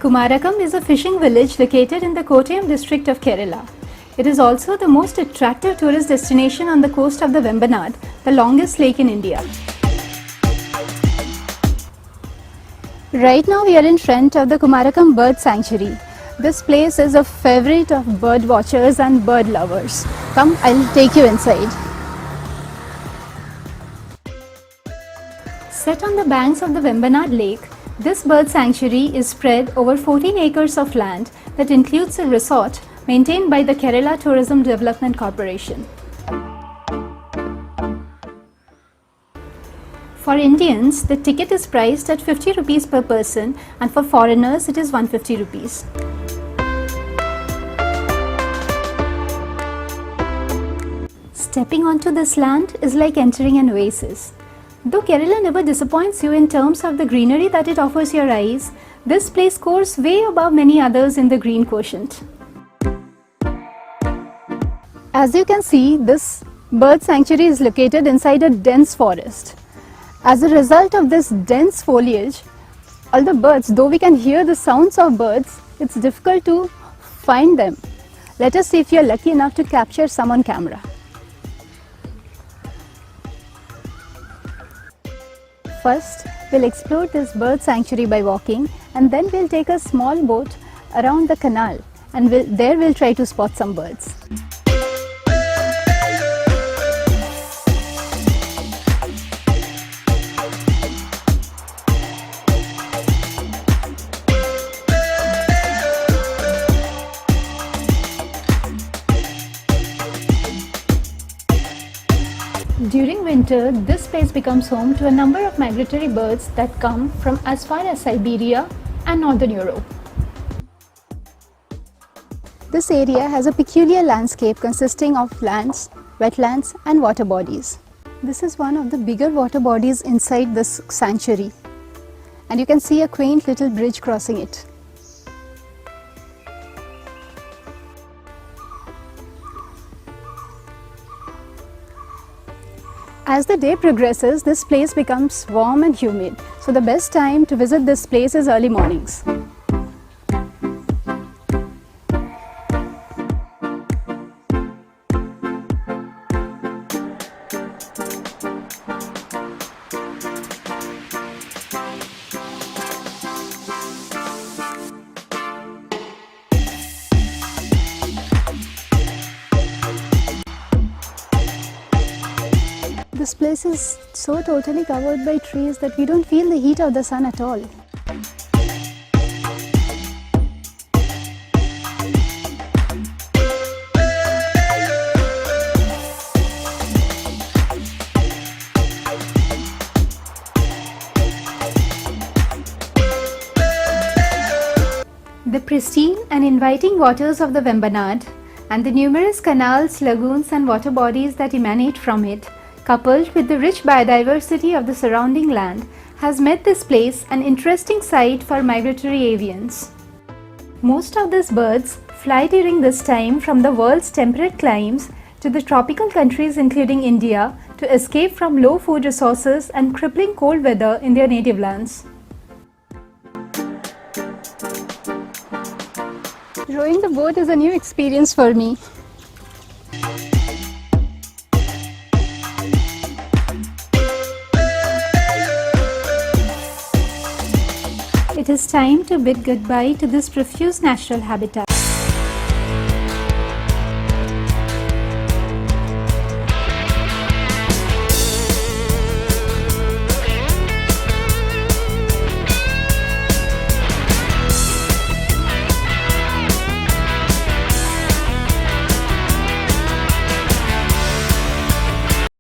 Kumarakam is a fishing village located in the Kottayam district of Kerala. It is also the most attractive tourist destination on the coast of the Vembanad, the longest lake in India. Right now we are in front of the Kumarakam Bird Sanctuary. This place is a favorite of bird watchers and bird lovers. Come, I'll take you inside. Set on the banks of the Vembanad lake, this bird sanctuary is spread over 14 acres of land that includes a resort maintained by the Kerala Tourism Development Corporation. For Indians, the ticket is priced at 50 rupees per person, and for foreigners it is 150 rupees. Stepping onto this land is like entering an oasis. Though Kerala never disappoints you in terms of the greenery that it offers your eyes, this place scores way above many others in the green quotient. As you can see, this bird sanctuary is located inside a dense forest. As a result of this dense foliage, all the birds, though we can hear the sounds of birds, it's difficult to find them. Let us see if you are lucky enough to capture some on camera. First, we'll explore this bird sanctuary by walking, and then we'll take a small boat around the canal, and there we'll try to spot some birds. During winter, this space becomes home to a number of migratory birds that come from as far as Siberia and Northern Europe. This area has a peculiar landscape consisting of lands, wetlands and water bodies. This is one of the bigger water bodies inside this sanctuary, and you can see a quaint little bridge crossing it. As the day progresses, this place becomes warm and humid, so the best time to visit this place is early mornings. This place is so totally covered by trees that we don't feel the heat of the sun at all. The pristine and inviting waters of the Vembanad and the numerous canals, lagoons and water bodies that emanate from it, coupled with the rich biodiversity of the surrounding land, has made this place an interesting site for migratory avians. Most of these birds fly during this time from the world's temperate climes to the tropical countries including India to escape from low food resources and crippling cold weather in their native lands. Rowing the boat is a new experience for me. It is time to bid goodbye to this profuse natural habitat.